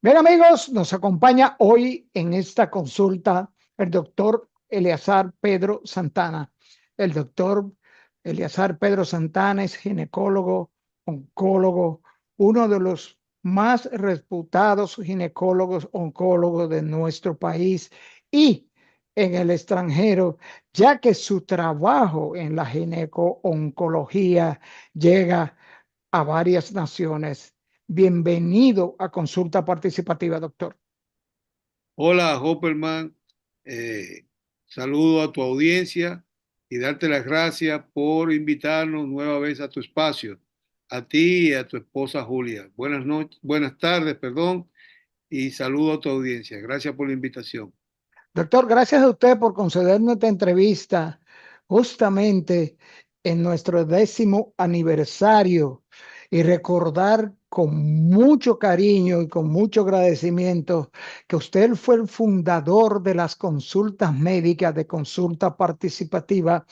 Bien, amigos, nos acompaña hoy en esta consulta el doctor Eleazar Pedro Santana. El doctor Eleazar Pedro Santana es ginecólogo, oncólogo, uno de los más reputados ginecólogos oncólogos de nuestro país y en el extranjero, ya que su trabajo en la gineco-oncología llega a varias naciones. Bienvenido a Consulta Participativa, doctor. Hola, Hopperman. Eh, Saludo a tu audiencia y darte las gracias por invitarnos nueva vez a tu espacio, a ti y a tu esposa Julia. Buenas noches, buenas tardes, perdón, y saludo a tu audiencia. Gracias por la invitación. Doctor, gracias a usted por concedernos esta entrevista justamente en nuestro 10º aniversario y recordar con mucho cariño y con mucho agradecimiento que usted fue el fundador de las consultas médicas de consulta participativa,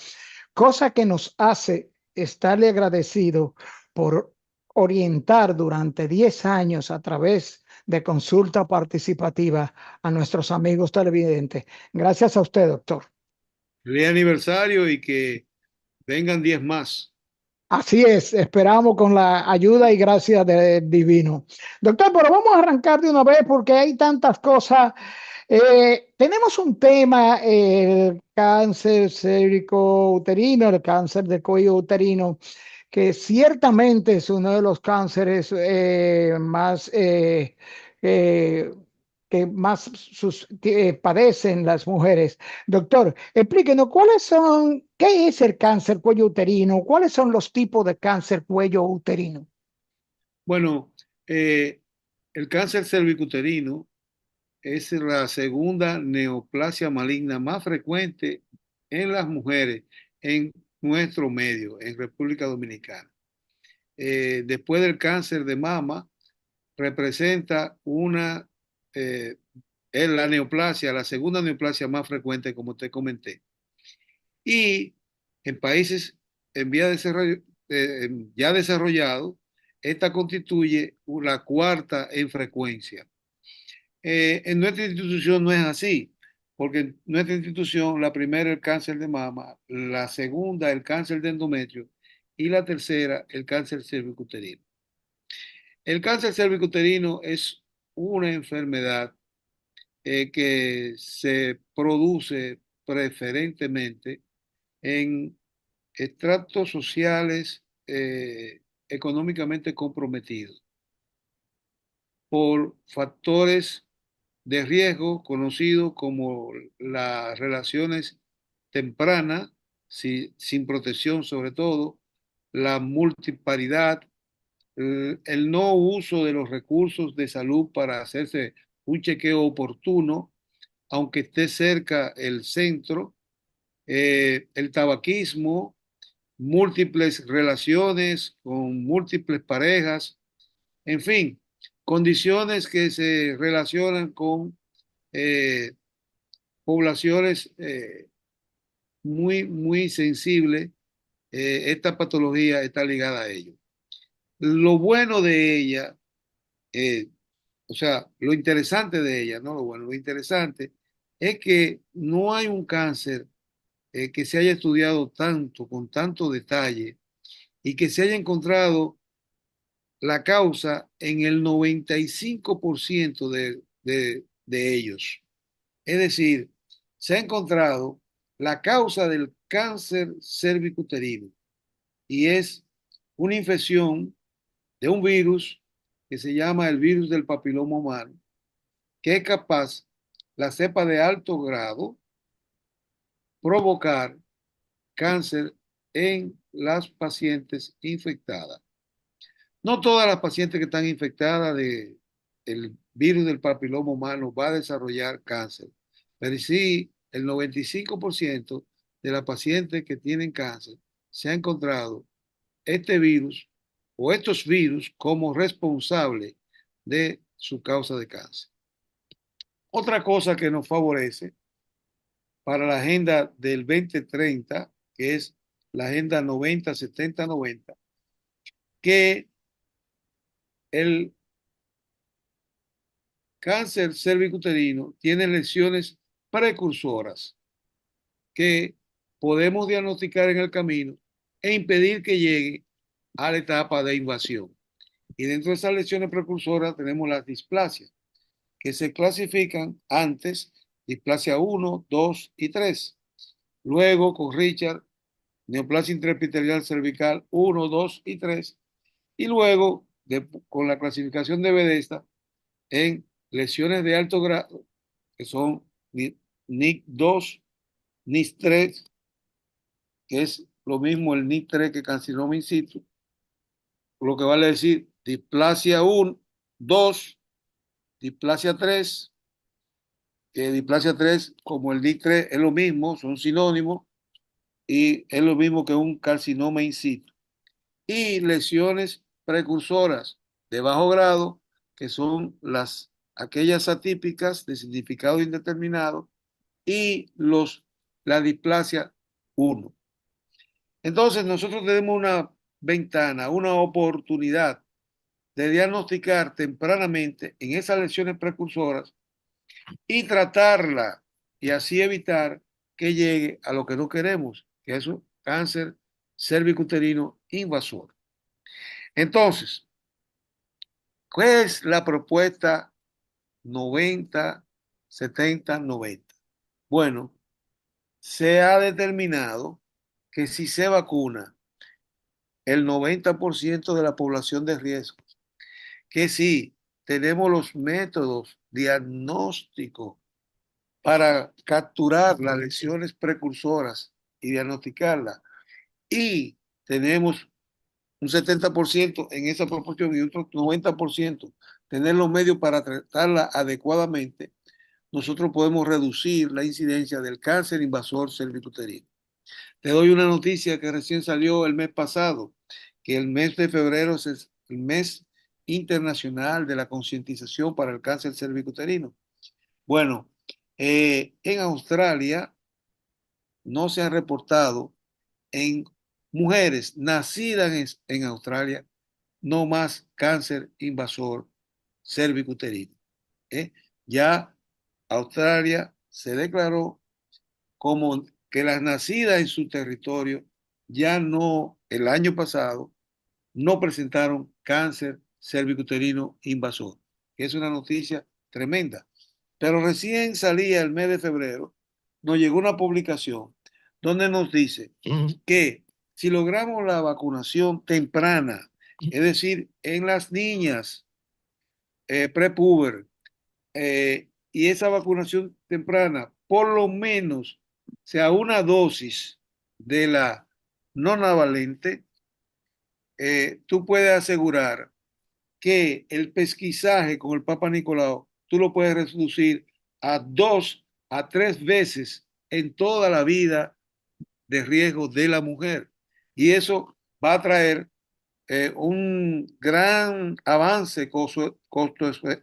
cosa que nos hace estarle agradecido por orientar durante 10 años a través de consulta participativa a nuestros amigos televidentes. Gracias a usted, doctor. Feliz aniversario y que vengan 10 más. Así es, esperamos con la ayuda y gracia del divino. Doctor, pero vamos a arrancar de una vez porque hay tantas cosas. Tenemos un tema, el cáncer cervicouterino, el cáncer de cuello uterino, que ciertamente es uno de los cánceres eh, que más que padecen las mujeres. Doctor, explíquenos qué es el cáncer cuello uterino, cuáles son los tipos de cáncer cuello uterino. Bueno, el cáncer cervicuterino es la segunda neoplasia maligna más frecuente en las mujeres en nuestro medio, en República Dominicana. Después del cáncer de mama, representa eh, es la neoplasia, la segunda neoplasia más frecuente, como te comenté. Y en países en vía de desarrollo, ya desarrollados, esta constituye la cuarta en frecuencia. En nuestra institución no es así, porque en nuestra institución la primera el cáncer de mama, la segunda el cáncer de endometrio y la tercera el cáncer cervicuterino. El cáncer cervicuterino es una enfermedad que se produce preferentemente en estratos sociales económicamente comprometidos por factores de riesgo conocidos como las relaciones tempranas, sin protección sobre todo, la multiparidad, el no uso de los recursos de salud para hacerse un chequeo oportuno, aunque esté cerca el centro, el tabaquismo, múltiples relaciones con múltiples parejas, en fin, condiciones que se relacionan con eh, poblaciones muy sensibles. Esta patología está ligada a ello. Lo bueno de ella, eh, o sea, lo interesante de ella, no lo bueno, lo interesante es que no hay un cáncer que se haya estudiado tanto, con tanto detalle, y que se haya encontrado la causa en el 95% de ellos. Es decir, se ha encontrado la causa del cáncer cervicuterino y es una infección de un virus que se llama el virus del papiloma humano, que es capaz, la cepa de alto grado, provocar cáncer en las pacientes infectadas. No todas las pacientes que están infectadas de el virus del papiloma humano va a desarrollar cáncer, pero sí el 95% de las pacientes que tienen cáncer se ha encontrado este virus o estos virus como responsable de su causa de cáncer. Otra cosa que nos favorece para la agenda del 2030, que es la agenda 90-70-90, que el cáncer cervicuterino tiene lesiones precursoras que podemos diagnosticar en el camino e impedir que llegue a la etapa de invasión. Y dentro de esas lesiones precursoras tenemos las displasias, que se clasifican antes, displasia 1, 2 y 3. Luego, con Richard, neoplasia intraepitelial cervical 1, 2 y 3. Y luego, con la clasificación de Bethesda, en lesiones de alto grado, que son NIC2, NIC3, que es lo mismo el NIC3 que carcinoma in situ, lo que vale decir displasia 1, 2, displasia 3, que displasia 3 como el NIC3 es lo mismo, son sinónimos y es lo mismo que un carcinoma in situ. Y lesiones precursoras de bajo grado, que son aquellas atípicas de significado indeterminado y la displasia 1. Entonces, nosotros tenemos una ventana, una oportunidad de diagnosticar tempranamente en esas lesiones precursoras y tratarla y así evitar que llegue a lo que no queremos, que es un cáncer cervicuterino invasor. Entonces, ¿cuál es la propuesta 90-70-90? Bueno, se ha determinado que si se vacuna el 90% de la población de riesgo, que si tenemos los métodos diagnósticos para capturar las lesiones precursoras y diagnosticarlas, y tenemos un 70% en esa proporción y otro 90% tener los medios para tratarla adecuadamente, nosotros podemos reducir la incidencia del cáncer invasor cervicuterino. Te doy una noticia que recién salió el mes pasado, que el mes de febrero es el mes internacional de la concientización para el cáncer cervicuterino. Bueno, en Australia no se han reportado en mujeres nacidas en Australia no más cáncer invasor cervicuterino. ¿Eh? Ya Australia se declaró como que las nacidas en su territorio ya no, el año pasado, no presentaron cáncer cervicuterino invasor, que es una noticia tremenda. Pero recién salía el mes de febrero, nos llegó una publicación donde nos dice que si logramos la vacunación temprana, es decir, en las niñas prepuber, y esa vacunación temprana, por lo menos sea una dosis de la no navalente, tú puedes asegurar que el pesquisaje con el Papa Nicolau, tú lo puedes reducir a 2 a 3 veces en toda la vida de riesgo de la mujer. Y eso va a traer un gran avance costo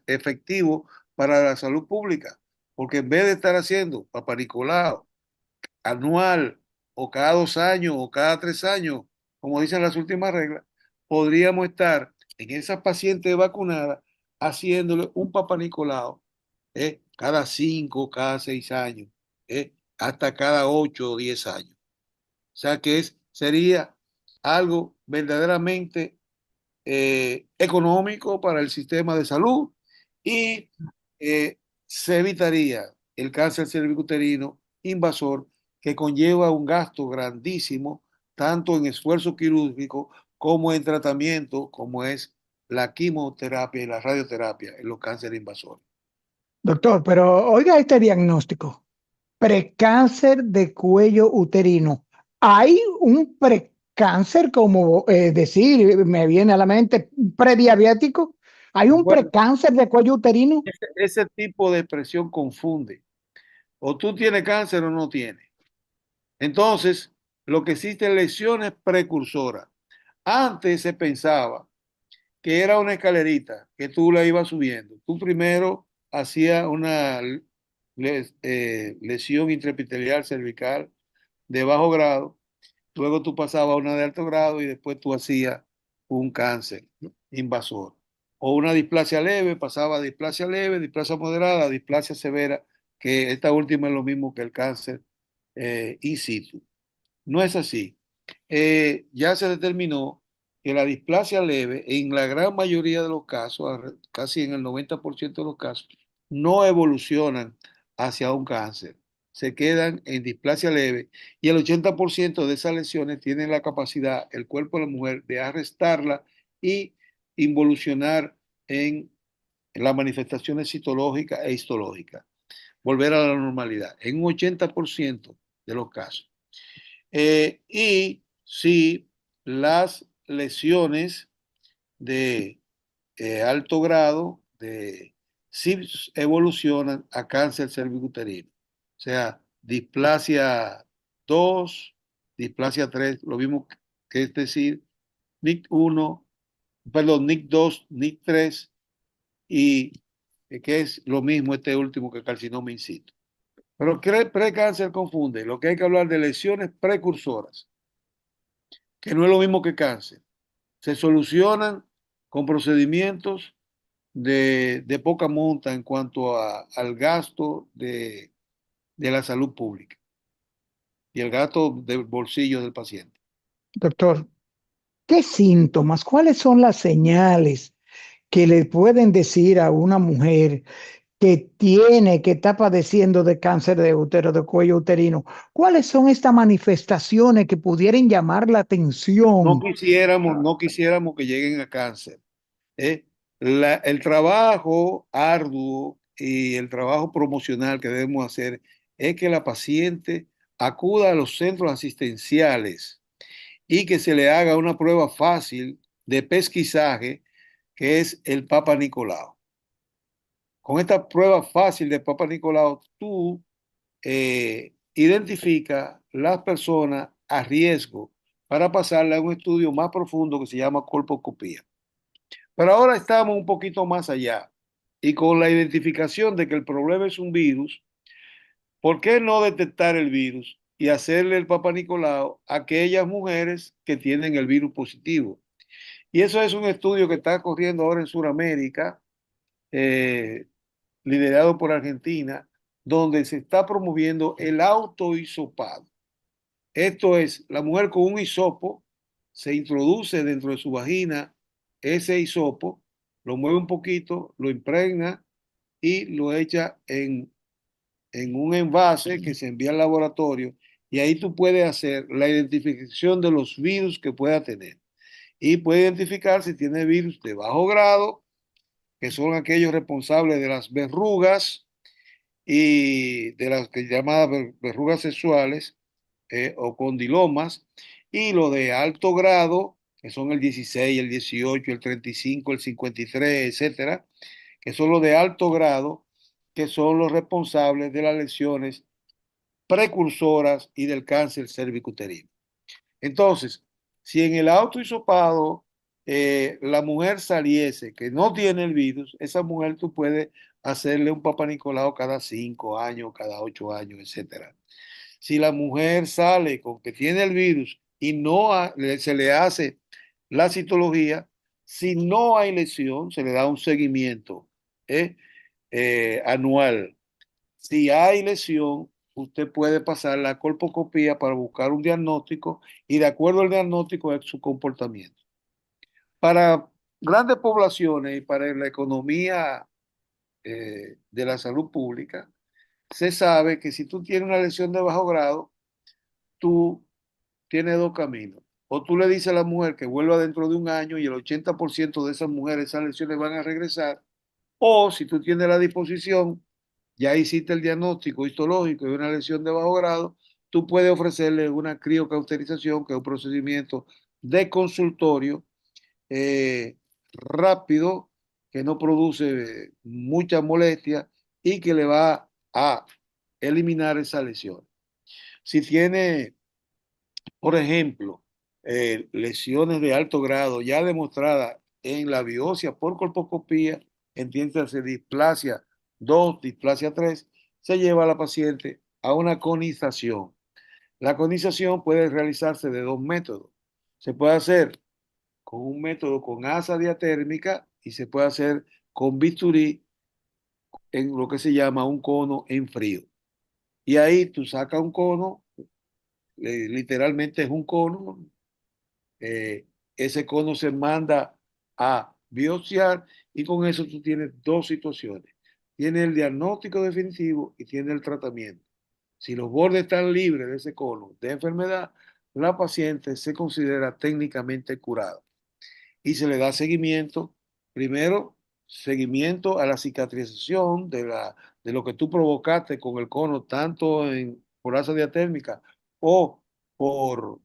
efectivo para la salud pública, porque en vez de estar haciendo Papa Nicolau anual o cada 2 años o cada 3 años, como dicen las últimas reglas, podríamos estar en esas pacientes vacunadas haciéndole un Papa Nicolau cada 5, cada 6 años, hasta cada 8 o 10 años. O sea que sería algo verdaderamente económico para el sistema de salud y eh, se evitaría el cáncer cervicuterino invasor que conlleva un gasto grandísimo, tanto en esfuerzo quirúrgico como en tratamiento, como es la quimioterapia y la radioterapia en los cánceres invasores. Doctor, pero oiga este diagnóstico. Precáncer de cuello uterino. ¿Hay un precáncer, como decir, me viene a la mente, prediabético? ¿Hay un Bueno, precáncer de cuello uterino? ese tipo de expresión confunde. O tú tienes cáncer o no tienes. Entonces, lo que existe es lesiones precursoras. Antes se pensaba que era una escalerita que tú la ibas subiendo. Tú primero hacías una lesión intraepitelial cervical de bajo grado, luego tú pasabas a una de alto grado y después tú hacías un cáncer invasor. o una displasia leve, pasaba a displasia leve, displasia moderada, displasia severa, que esta última es lo mismo que el cáncer in situ. No es así. Ya se determinó que la displasia leve, en la gran mayoría de los casos, casi en el 90% de los casos, no evolucionan hacia un cáncer. Se quedan en displasia leve y el 80% de esas lesiones tienen la capacidad, el cuerpo de la mujer, de arrestarla y involucionar en las manifestaciones citológicas e histológicas, volver a la normalidad, en un 80% de los casos. Y si las lesiones de alto grado sí evolucionan a cáncer cervicuterino, o sea, displasia 2, displasia 3, lo mismo que es decir, NIC 1, perdón, NIC 2, NIC 3 y que es lo mismo este último que carcinoma in situ. Pero precáncer confunde, lo que hay que hablar de lesiones precursoras, que no es lo mismo que cáncer. Se solucionan con procedimientos de poca monta en cuanto al gasto de la salud pública y el gasto del bolsillo del paciente. Doctor, ¿qué síntomas, cuáles son las señales que le pueden decir a una mujer que está padeciendo de cáncer de útero, de cuello uterino? ¿Cuáles son estas manifestaciones que pudieran llamar la atención? No quisiéramos que lleguen a cáncer. ¿Eh? El trabajo arduo y el trabajo promocional que debemos hacer es que la paciente acuda a los centros asistenciales y que se le haga una prueba fácil de pesquisaje que es el Papa Nicolau. Con esta prueba fácil de Papa Nicolau, tú identificas las personas a riesgo para pasarle a un estudio más profundo que se llama colposcopía. Pero ahora estamos un poquito más allá y con la identificación de que el problema es un virus, ¿por qué no detectar el virus y hacerle el Papa Nicolau a aquellas mujeres que tienen el virus positivo? Y eso es un estudio que está corriendo ahora en Sudamérica, eh, liderado por Argentina, donde se está promoviendo el autohisopado. Esto es, la mujer con un hisopo se introduce dentro de su vagina ese hisopo, lo mueve un poquito, lo impregna y lo echa en un envase que se envía al laboratorio y ahí tú puedes hacer la identificación de los virus que pueda tener y puede identificar si tiene virus de bajo grado, que son aquellos responsables de las verrugas y de las que llamadas verrugas sexuales o condilomas, y los de alto grado, que son el 16, el 18, el 35, el 53, etcétera, que son los de alto grado, que son los responsables de las lesiones precursoras y del cáncer cervicuterino. Entonces, si en el autohisopado la mujer saliese que no tiene el virus, esa mujer tú puedes hacerle un Papa Nicolau cada 5 años, cada 8 años, etcétera. Si la mujer sale con que tiene el virus y no se le hace la citología, si no hay lesión, se le da un seguimiento ¿eh? Anual. Si hay lesión, usted puede pasar la colposcopía para buscar un diagnóstico y de acuerdo al diagnóstico es su comportamiento. Para grandes poblaciones y para la economía de la salud pública, se sabe que si tú tienes una lesión de bajo grado, tú tienes dos caminos. O tú le dices a la mujer que vuelva dentro de un año y el 80% de esas mujeres, esas lesiones van a regresar. O si tú tienes la disposición, ya hiciste el diagnóstico histológico de una lesión de bajo grado, tú puedes ofrecerle una criocauterización, que es un procedimiento de consultorio rápido, que no produce mucha molestia y que le va a eliminar esa lesión. Si tiene, por ejemplo, lesiones de alto grado ya demostradas en la biopsia por colposcopía, entiéndase displasia 2, displasia 3, se lleva a la paciente a una conización. La conización puede realizarse de dos métodos. Se puede hacer con un método con asa diatérmica y se puede hacer con bisturí en lo que se llama un cono en frío. Y ahí tú sacas un cono, literalmente es un cono, ese cono se manda a biopsiar y con eso tú tienes dos situaciones. Tienes el diagnóstico definitivo y tienes el tratamiento. Si los bordes están libres de ese cono de enfermedad, la paciente se considera técnicamente curada y se le da seguimiento, primero, seguimiento a la cicatrización de lo que tú provocaste con el cono, tanto por asa diatérmica o por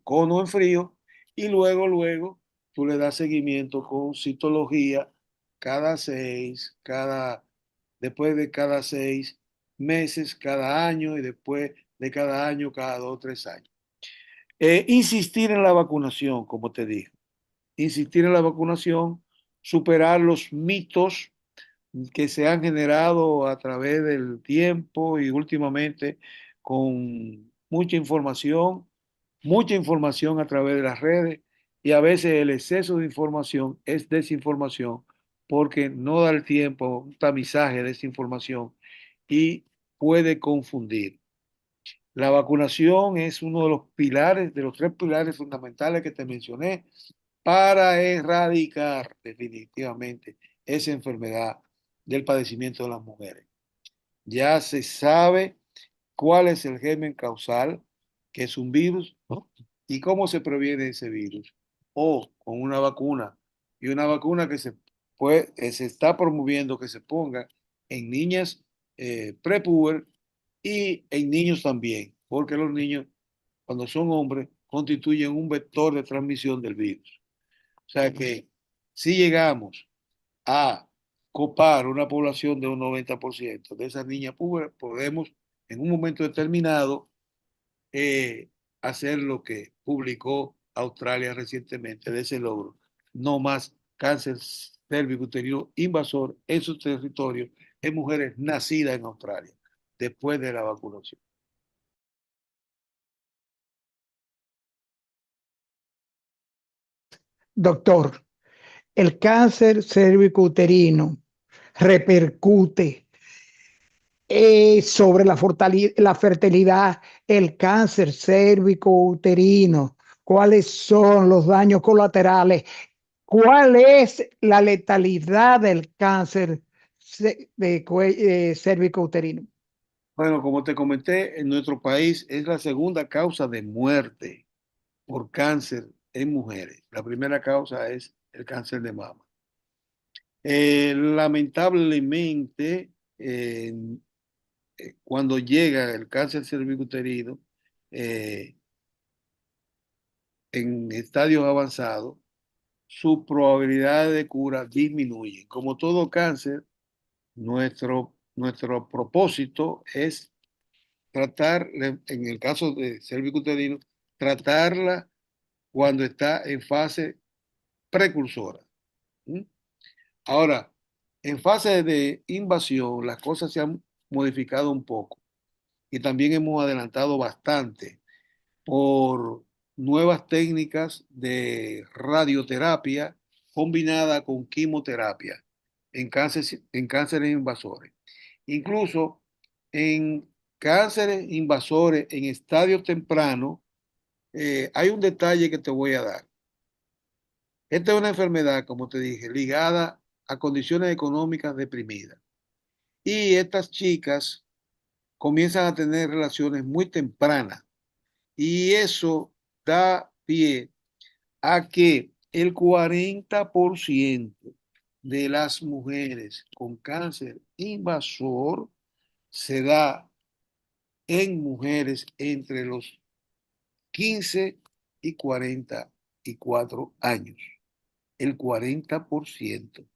cono en frío, y luego tú le das seguimiento con citología cada después de cada 6 meses, cada año, y después de cada año, cada 2 o 3 años. Insistir en la vacunación, como te dije, insistir en la vacunación, superar los mitos que se han generado a través del tiempo y últimamente con mucha información a través de las redes, y a veces el exceso de información es desinformación porque no da el tiempo, un tamizaje de esa información y puede confundir. La vacunación es uno de los pilares, de los 3 pilares fundamentales que te mencioné para erradicar definitivamente esa enfermedad del padecimiento de las mujeres. Ya se sabe cuál es el germen causal, que es un virus, ¿no? Y cómo se previene ese virus. O con una vacuna. Y una vacuna que se está promoviendo que se ponga en niñas prepuber y en niños también, porque los niños, cuando son hombres, constituyen un vector de transmisión del virus. O sea que si llegamos a copar una población de un 90% de esas niñas púberes, podemos en un momento determinado eh, hacer lo que publicó Australia recientemente de ese logro. No más cáncer cervicuterino invasor en su territorio en mujeres nacidas en Australia después de la vacunación. Doctor, el cáncer cervicouterino repercute sobre la fertilidad, el cáncer cérvico-uterino, cuáles son los daños colaterales, cuál es la letalidad del cáncer cérvico-uterino. Bueno, como te comenté, en nuestro país es la segunda causa de muerte por cáncer en mujeres. La primera causa es el cáncer de mama. Lamentablemente, cuando llega el cáncer cervicuterino eh, en estadios avanzados, su probabilidad de cura disminuye. Como todo cáncer, nuestro propósito es tratar, en el caso de cervicuterino, tratarla cuando está en fase precursora. ¿Mm? Ahora, en fase de invasión, las cosas se han modificado un poco y también hemos adelantado bastante por nuevas técnicas de radioterapia combinada con quimioterapia en cánceres invasores. Incluso en cánceres invasores en estadios tempranos, hay un detalle que te voy a dar. Esta es una enfermedad, como te dije, ligada a condiciones económicas deprimidas. Y estas chicas comienzan a tener relaciones muy tempranas. Y eso da pie a que el 40% de las mujeres con cáncer invasor se da en mujeres entre los 15 y 44 años. El 40%.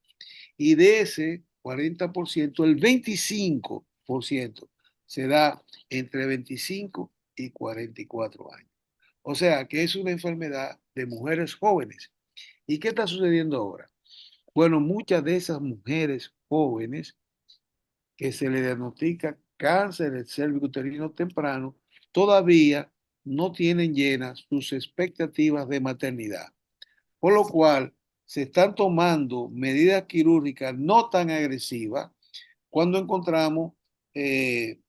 Y de ese 40%, el 25% se da entre 25 y 44 años. O sea que es una enfermedad de mujeres jóvenes. ¿Y qué está sucediendo ahora? Bueno, muchas de esas mujeres jóvenes que se le diagnostica cáncer cervicuterino temprano todavía no tienen llenas sus expectativas de maternidad. Por lo cual se están tomando medidas quirúrgicas no tan agresivas cuando encontramos eh,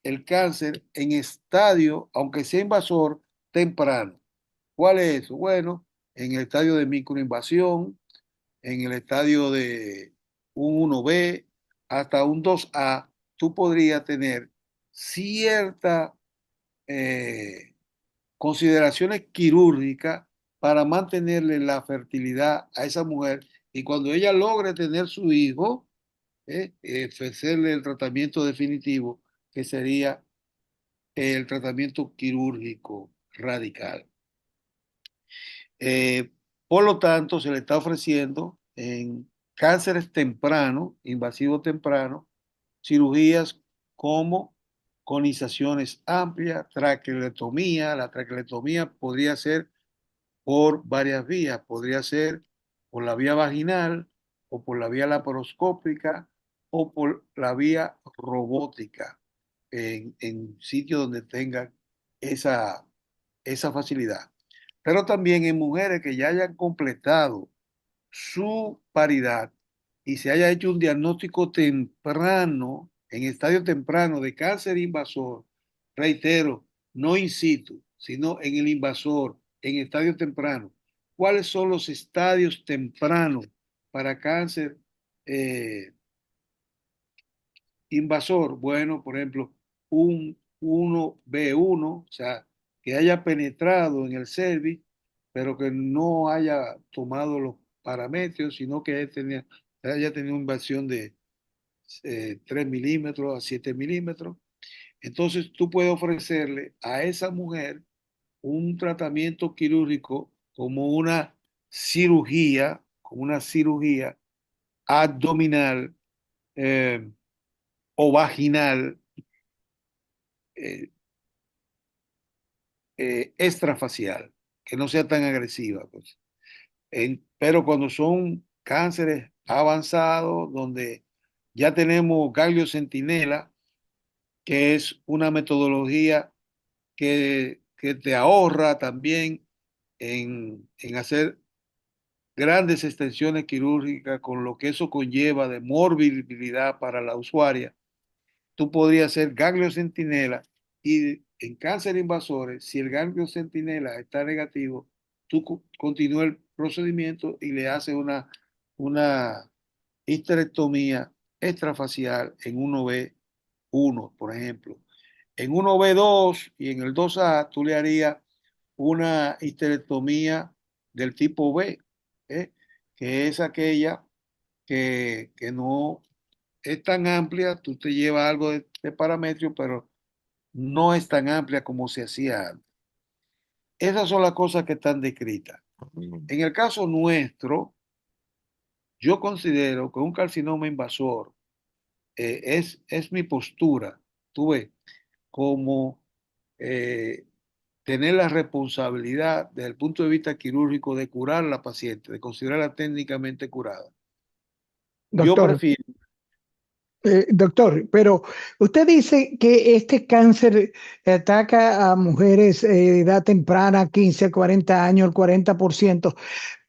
el cáncer en estadio, aunque sea invasor, temprano. ¿Cuál es eso? Bueno, en el estadio de microinvasión, en el estadio de un 1B hasta un 2A, tú podrías tener ciertas consideraciones quirúrgicas para mantenerle la fertilidad a esa mujer y cuando ella logre tener su hijo, ofrecerle el tratamiento definitivo, que sería el tratamiento quirúrgico radical. Eh, por lo tanto, se le está ofreciendo en cánceres tempranos, invasivos tempranos, cirugías como conizaciones amplias, traqueotomía. La traqueotomía podría ser por varias vías, podría ser por la vía vaginal o por la vía laparoscópica o por la vía robótica en sitios donde tengan esa, esa facilidad. Pero también en mujeres que ya hayan completado su paridad y se haya hecho un diagnóstico temprano, en estadio temprano de cáncer invasor, reitero, no in situ, sino en el invasor, en estadio temprano. ¿Cuáles son los estadios tempranos para cáncer invasor? Bueno, por ejemplo, un 1B1, o sea, que haya penetrado en el cervix, pero que no haya tomado los parámetros, sino que haya tenido invasión de 3 milímetros a 7 milímetros. Entonces, tú puedes ofrecerle a esa mujer un tratamiento quirúrgico como una cirugía abdominal eh, o vaginal eh, extrafacial, que no sea tan agresiva, pues. Pero cuando son cánceres avanzados, donde ya tenemos ganglio centinela, que es una metodología que te ahorra también en hacer grandes extensiones quirúrgicas, con lo que eso conlleva de morbilidad para la usuaria. Tú podrías hacer ganglio centinela y en cáncer invasores, si el ganglio centinela está negativo, tú continúas el procedimiento y le haces una histerectomía extrafacial en 1B1, por ejemplo. En 1B2 y en el 2A, tú le harías una histerectomía del tipo B, ¿eh? Que es aquella que no es tan amplia, tú te llevas algo de parámetro, pero no es tan amplia como se hacía antes. Esas son las cosas que están descritas. En el caso nuestro, yo considero que un carcinoma invasor es mi postura, tú ves, como eh, tener la responsabilidad desde el punto de vista quirúrgico de curar a la paciente, de considerarla técnicamente curada. Yo Doctor. prefiero, Doctor, pero usted dice que este cáncer ataca a mujeres de edad temprana, 15, 40 años, el 40%,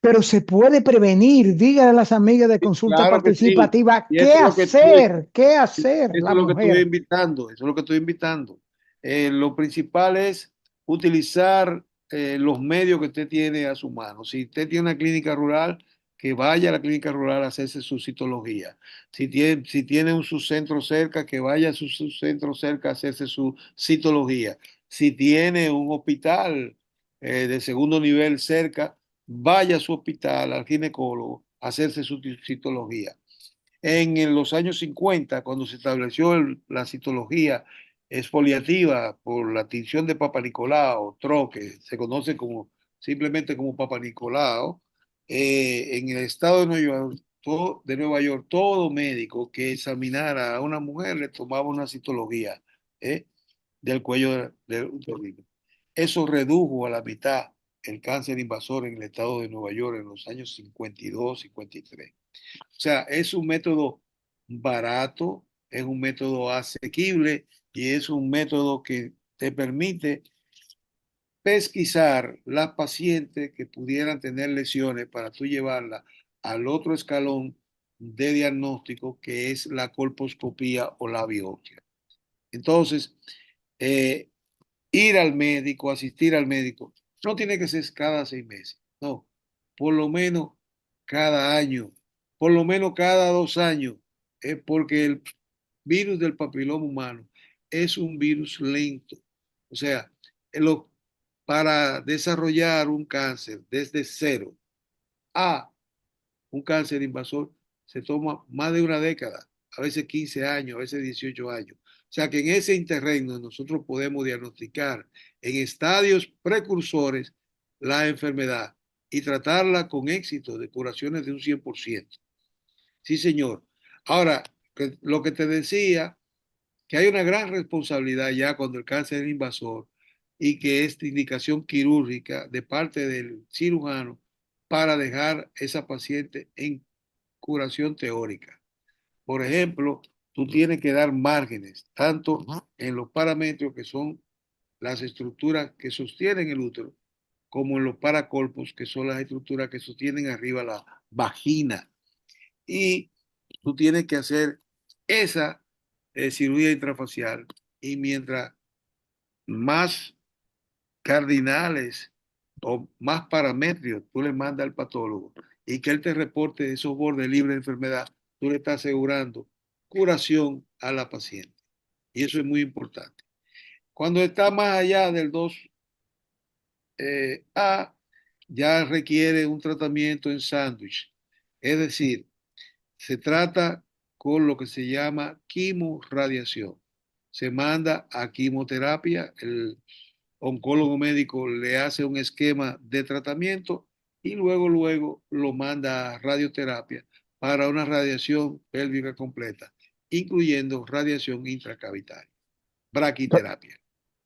pero se puede prevenir. Dígale a las amigas de consulta claro que sí, participativa, y ¿qué eso es lo que estoy, hacer? ¿Qué hacer eso la es lo que estoy mujer? invitando, eso es lo que estoy invitando. Lo principal es utilizar los medios que usted tiene a su mano. Si usted tiene una clínica rural, que vaya a la clínica rural a hacerse su citología. Si tiene un subcentro cerca, que vaya a su subcentro cerca a hacerse su citología. Si tiene un hospital de segundo nivel cerca, vaya a su hospital, al ginecólogo, a hacerse su citología. En los años 50, cuando se estableció la citología exfoliativa por la tinción de Papa Nicolau, TRO, que se conoce simplemente como Papa Nicolau, en el estado de Nueva York, todo médico que examinara a una mujer le tomaba una citología eh, del cuello del útero. Eso redujo a la mitad el cáncer invasor en el estado de Nueva York en los años 52, 53. O sea, es un método barato, es un método asequible y es un método que te permite pesquisar las pacientes que pudieran tener lesiones para tú llevarla al otro escalón de diagnóstico que es la colposcopía o la biopsia. Entonces, eh, ir al médico, asistir al médico, no tiene que ser cada 6 meses, no, por lo menos cada año, por lo menos cada 2 años, porque el virus del papiloma humano es un virus lento. O sea, lo- para desarrollar un cáncer desde cero a un cáncer invasor se toma más de una década, a veces 15 años, a veces 18 años. O sea que en ese interregno nosotros podemos diagnosticar en estadios precursores la enfermedad y tratarla con éxito de curaciones de un 100%. Sí, señor. Ahora, lo que te decía, que hay una gran responsabilidad ya cuando el cáncer es invasor y que es de indicación quirúrgica de parte del cirujano para dejar esa paciente en curación teórica. Por ejemplo, tú tienes que dar márgenes, tanto en los paramétricos que son las estructuras que sostienen el útero, como en los paracolpos, que son las estructuras que sostienen arriba la vagina. Y tú tienes que hacer esa cirugía intrafacial. Y mientras más cardinales o más paramétricos tú le mandas al patólogo y que él te reporte esos bordes libres de enfermedad, tú le estás asegurando curación a la paciente. Y eso es muy importante. Cuando está más allá del 2A, ya requiere un tratamiento en sándwich. Es decir, se trata con lo que se llama quimorradiación. Se manda a quimioterapia, el oncólogo médico le hace un esquema de tratamiento y luego lo manda a radioterapia para una radiación pélvica completa, incluyendo radiación intracavitaria, braquiterapia.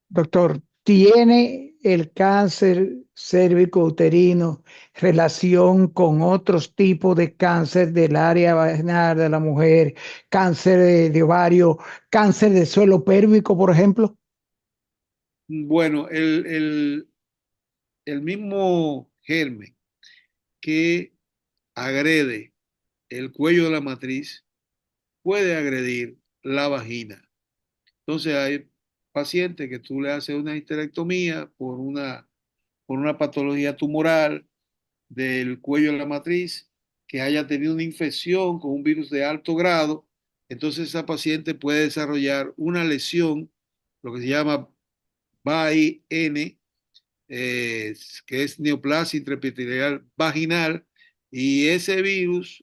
Doctor, ¿tiene el cáncer cérvico-uterino relación con otros tipos de cáncer del área vaginal de la mujer, cáncer de ovario, cáncer de suelo pélvico, por ejemplo? Bueno, el mismo germen que agrede el cuello de la matriz puede agredir la vagina. Entonces hay pacientes que tú le haces una histerectomía por una patología tumoral del cuello de la matriz, que haya tenido una infección con un virus de alto grado, entonces esa paciente puede desarrollar una lesión, lo que se llama BAI-N, que es neoplasia intraepitelial vaginal, y ese virus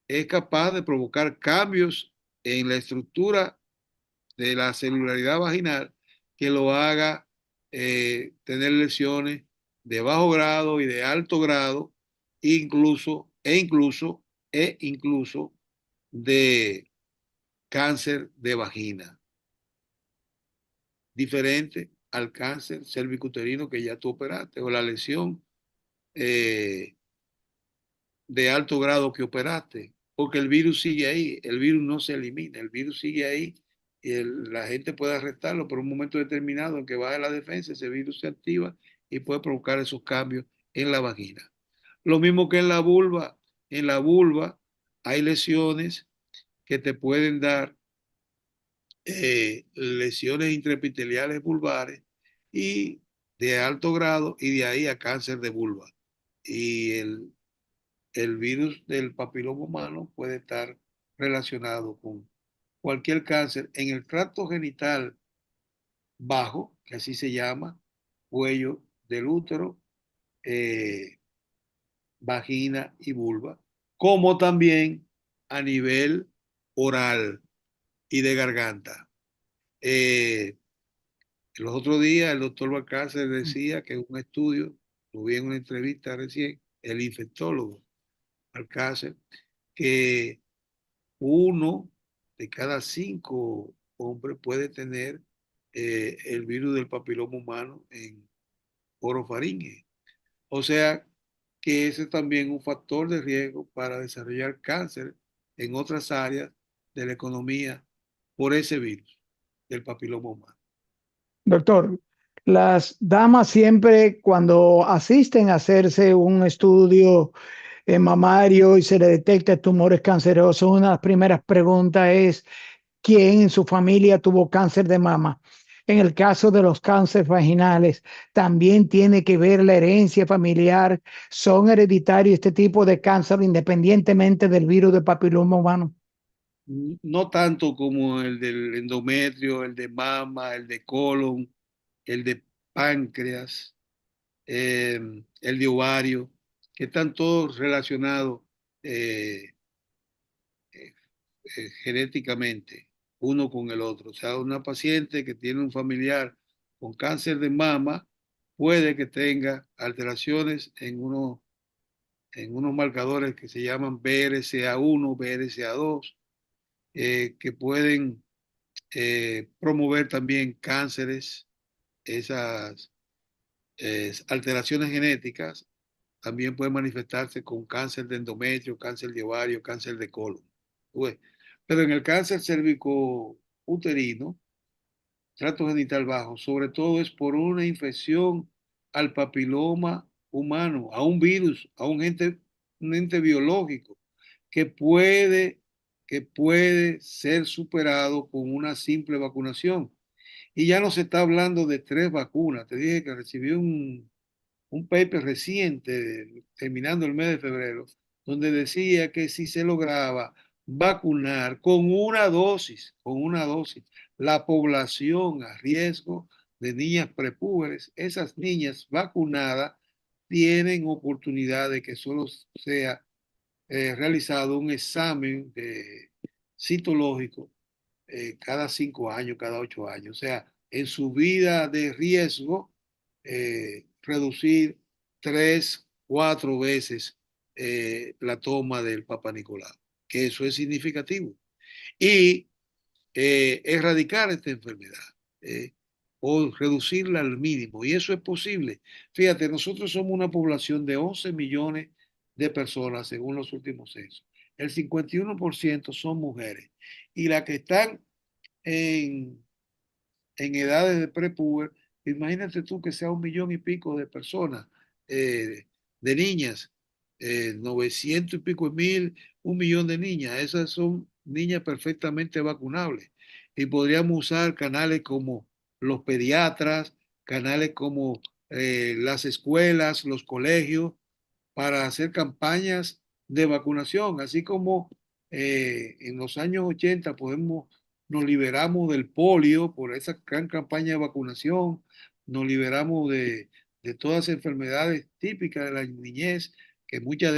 es capaz de provocar cambios en la estructura de la celularidad vaginal que lo haga tener lesiones de bajo grado y de alto grado, incluso de cáncer de vagina, diferente al cáncer cervicuterino que ya tú operaste o la lesión eh, de alto grado que operaste, porque el virus sigue ahí, el virus no se elimina, el virus sigue ahí y la gente puede arrestarlo por un momento determinado en que baje la defensa, ese virus se activa y puede provocar esos cambios en la vagina. Lo mismo que en la vulva hay lesiones que te pueden dar lesiones intraepiteliales vulvares y de alto grado y de ahí a cáncer de vulva. Y el virus del papiloma humano puede estar relacionado con cualquier cáncer en el tracto genital bajo, que así se llama, cuello del útero, eh, vagina y vulva, como también a nivel oral y de garganta. Eh, los otros días el doctor Balcácer decía que en un estudio, lo vi en una entrevista recién, el infectólogo Balcácer, que 1 de cada 5 hombres puede tener el virus del papiloma humano en orofaringe. O sea que ese es también un factor de riesgo para desarrollar cáncer en otras áreas de la economía por ese virus del papiloma humano. Doctor, Las damas siempre cuando asisten a hacerse un estudio mamario y se le detecta tumores cancerosos, una de las primeras preguntas es quién en su familia tuvo cáncer de mama. En el caso de los cánceres vaginales, también tiene que ver la herencia familiar. Son hereditarios este tipo de cáncer independientemente del virus de papiloma humano. No tanto como el del endometrio, el de mama, el de colon, el de páncreas, el de ovario, que están todos relacionados eh, eh, genéticamente uno con el otro. O sea, una paciente que tiene un familiar con cáncer de mama puede que tenga alteraciones en unos marcadores que se llaman BRCA1, BRCA2, que pueden promover también cánceres. Esas alteraciones genéticas también pueden manifestarse con cáncer de endometrio, cáncer de ovario, cáncer de colon. ¿Tú ves? Pero en el cáncer cérvico uterino, trato genital bajo, sobre todo es por una infección al papiloma humano, a un virus, a un ente biológico que puede, que puede ser superado con una simple vacunación. Y ya no se está hablando de tres vacunas. Te dije que recibí un paper reciente, terminando el mes de febrero, donde decía que si se lograba vacunar con una dosis, la población a riesgo de niñas prepúberes, esas niñas vacunadas tienen oportunidad de que solo sea realizado un examen citológico cada 5 años, cada 8 años. O sea, en su vida de riesgo, reducir 3, 4 veces la toma del Papa Nicolau, que eso es significativo. Y erradicar esta enfermedad eh, o reducirla al mínimo. Y eso es posible. Fíjate, nosotros somos una población de 11 millones de personas según los últimos censos. El 51% son mujeres y las que están en, en edades de prepuber, imagínate tú que sea 1 millón y pico de personas, de niñas, 900 y pico de mil, 1 millón de niñas. Esas son niñas perfectamente vacunables. Y podríamos usar canales como los pediatras, canales como las escuelas, los colegios, para hacer campañas de vacunación, así como en los años 80 nos liberamos del polio por esa gran campaña de vacunación, nos liberamos de todas las enfermedades típicas de la niñez, que muchas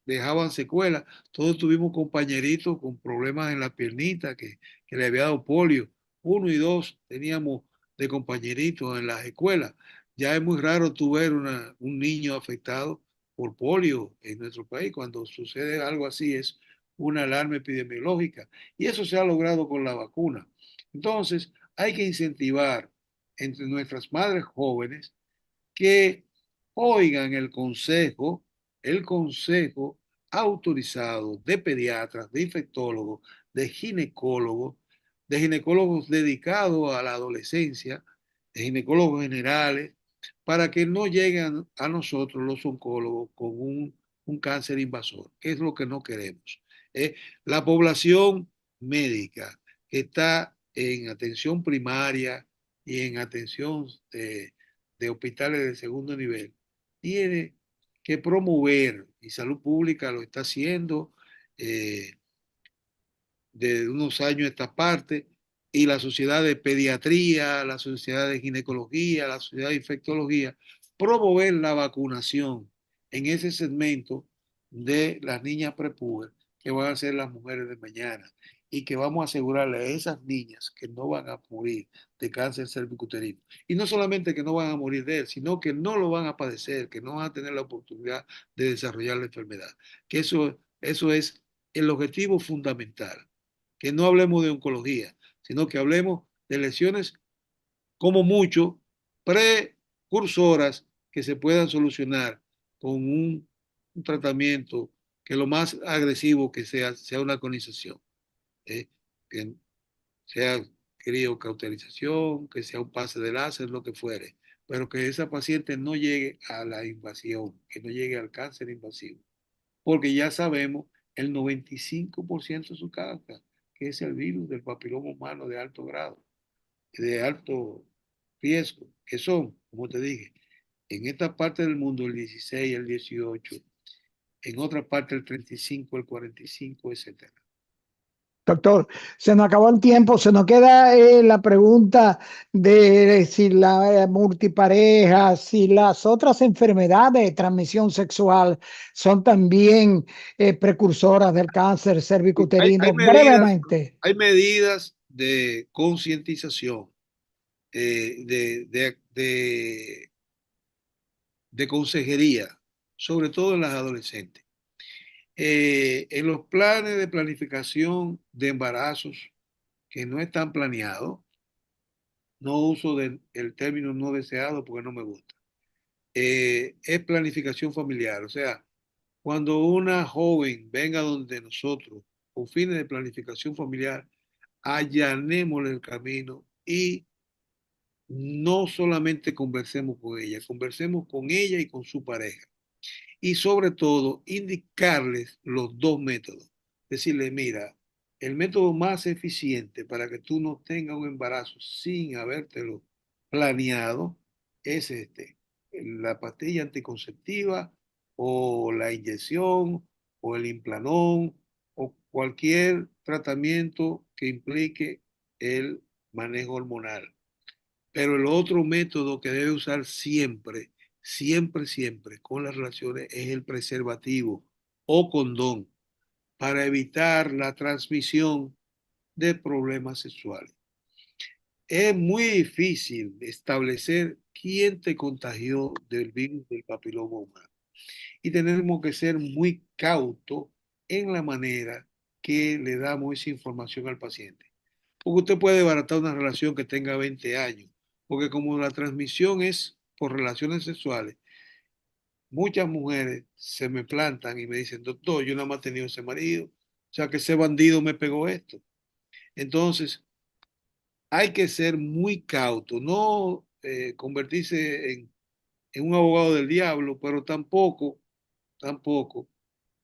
dejaban secuelas. Todos tuvimos compañeritos con problemas en la piernita que le había dado polio. 1 y 2 teníamos de compañeritos en las escuelas. Ya es muy raro tú ver un niño afectado por polio en nuestro país. Cuando sucede algo así es una alarma epidemiológica y eso se ha logrado con la vacuna. Entonces, hay que incentivar entre nuestras madres jóvenes que oigan el consejo autorizado de pediatras, de infectólogos, de ginecólogos dedicados a la adolescencia, de ginecólogos generales, para que no lleguen a nosotros los oncólogos con un cáncer invasor, que es lo que no queremos. ¿Eh? La población médica que está en atención primaria y en atención de hospitales de segundo nivel, tiene que promover, y Salud Pública lo está haciendo eh, de unos años a esta parte, y la Sociedad de Pediatría, la Sociedad de Ginecología, la Sociedad de Infectología, promover la vacunación en ese segmento de las niñas prepúber, que van a ser las mujeres de mañana, y que vamos a asegurarle a esas niñas que no van a morir de cáncer cervicuterino. Y no solamente que no van a morir de él, sino que no lo van a padecer, que no van a tener la oportunidad de desarrollar la enfermedad. Que eso es el objetivo fundamental, que no hablemos de oncología, sino que hablemos de lesiones como mucho precursoras que se puedan solucionar con un tratamiento que lo más agresivo que sea una colonización, ¿eh? Que sea criocauterización, que sea un pase de láser, lo que fuere, pero que esa paciente no llegue a la invasión, que no llegue al cáncer invasivo, porque ya sabemos el 95% de su causa, que es el virus del papiloma humano de alto grado, de alto riesgo, que son, como te dije, en esta parte del mundo el 16, el 18, en otra parte el 35, el 45, etcétera. Doctor, se nos acabó el tiempo, se nos queda la pregunta de si la multipareja, si las otras enfermedades de transmisión sexual son también precursoras del cáncer Hay cervicuterino. medidas, Brevemente. hay medidas de concientización, de consejería, sobre todo en las adolescentes. En los planes de planificación de embarazos que no están planeados, no uso el término no deseado porque no me gusta, es planificación familiar. O sea, cuando una joven venga donde nosotros con fines de planificación familiar, allanémosle el camino y no solamente conversemos con ella y con su pareja. Y sobre todo, indicarles los dos métodos. Decirle, mira, el método más eficiente para que tú no tengas un embarazo sin habértelo planeado es este, la pastilla anticonceptiva o la inyección o el implanón o cualquier tratamiento que implique el manejo hormonal. Pero el otro método que debe usar siempre, siempre, siempre con las relaciones es el preservativo o condón para evitar la transmisión de problemas sexuales. Es muy difícil establecer quién te contagió del virus del papiloma humano y tenemos que ser muy cautos en la manera que le damos esa información al paciente. Porque usted puede desbaratar una relación que tenga 20 años, porque como la transmisión es por relaciones sexuales, muchas mujeres se me plantan y me dicen, doctor, yo nada más he tenido ese marido, o sea que ese bandido me pegó esto. Entonces, hay que ser muy cauto, no convertirse en un abogado del diablo, pero tampoco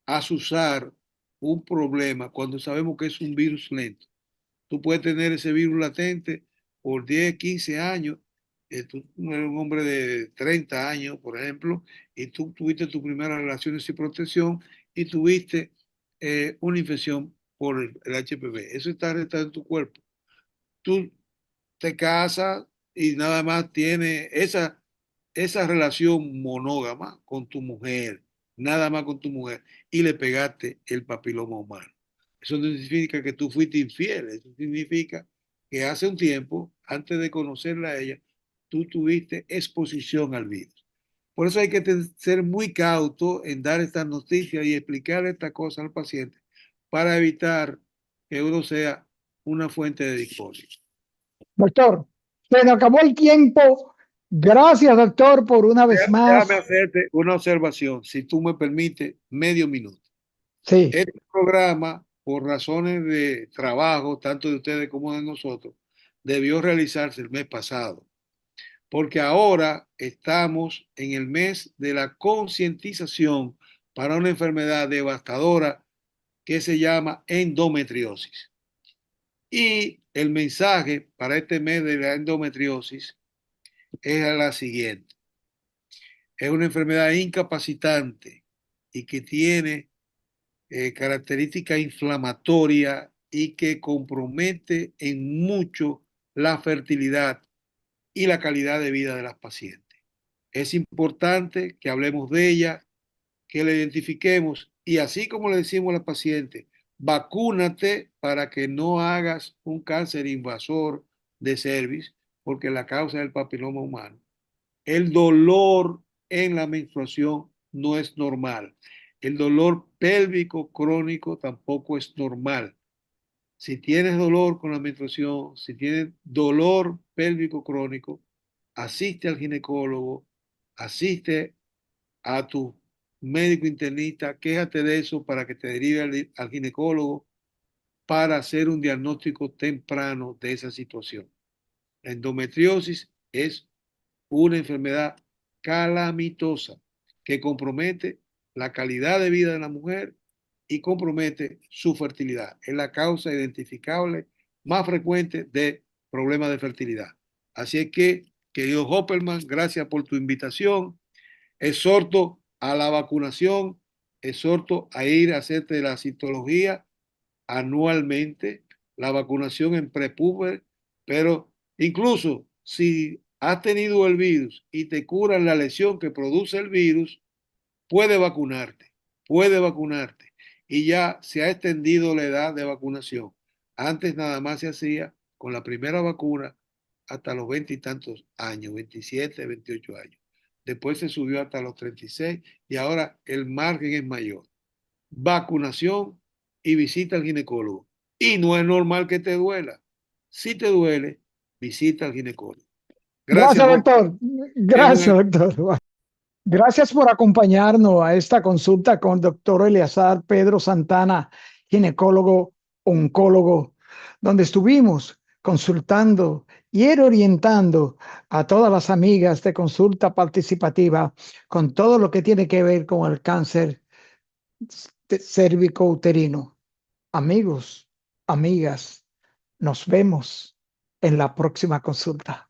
asusar un problema cuando sabemos que es un virus lento. Tú puedes tener ese virus latente por 10, 15 años. Tú no eres un hombre de 30 años, por ejemplo, y tú tuviste tus primeras relaciones sin protección y tuviste una infección por el HPV. Eso está arrestado en tu cuerpo. Tú te casas y nada más tienes esa relación monógama con tu mujer, nada más con tu mujer, y le pegaste el papiloma humano. Eso no significa que tú fuiste infiel, eso significa que hace un tiempo, antes de conocerla a ella, tú tuviste exposición al virus. Por eso hay que ser muy cauto en dar estas noticias y explicar estas cosas al paciente para evitar que uno sea una fuente de discordia. Doctor, se nos acabó el tiempo. Gracias, doctor, por una vez Déjame más. hacerte una observación, si tú me permites, medio minuto. Sí, Este programa, por razones de trabajo, tanto de ustedes como de nosotros, debió realizarse el mes pasado, porque ahora estamos en el mes de la concientización para una enfermedad devastadora que se llama endometriosis. Y el mensaje para este mes de la endometriosis es la siguiente. Es una enfermedad incapacitante y que tiene características inflamatorias y que compromete en mucho la fertilidad y la calidad de vida de las pacientes. Es importante que hablemos de ella, que la identifiquemos y así como le decimos a la paciente, vacúnate para que no hagas un cáncer invasor de cervix, porque la causa es el papiloma humano. El dolor en la menstruación no es normal. El dolor pélvico crónico tampoco es normal. Si tienes dolor con la menstruación, si tienes dolor pélvico crónico, asiste al ginecólogo, asiste a tu médico internista, quéjate de eso para que te derive al ginecólogo para hacer un diagnóstico temprano de esa situación. La endometriosis es una enfermedad calamitosa que compromete la calidad de vida de la mujer y compromete su fertilidad. Es la causa identificable más frecuente de problemas de fertilidad. Así es que, querido Hopperman, gracias por tu invitación. Exhorto a la vacunación, exhorto a ir a hacerte la citología anualmente, la vacunación en prepúber, pero incluso si has tenido el virus y te curan la lesión que produce el virus, puede vacunarte. Y ya se ha extendido la edad de vacunación. Antes nada más se hacía con la primera vacuna hasta los 20 y tantos años, 27, 28 años. Después se subió hasta los 36 y ahora el margen es mayor. Vacunación y visita al ginecólogo. Y no es normal que te duela. Si te duele, visita al ginecólogo. Gracias, Gracias, Juan. doctor. Qué bueno. Gracias, doctor. Gracias por acompañarnos a esta consulta con el doctor Eleazar Pedro Santana, ginecólogo, oncólogo, donde estuvimos consultando y orientando a todas las amigas de consulta participativa con todo lo que tiene que ver con el cáncer cérvico-uterino. Amigos, amigas, nos vemos en la próxima consulta.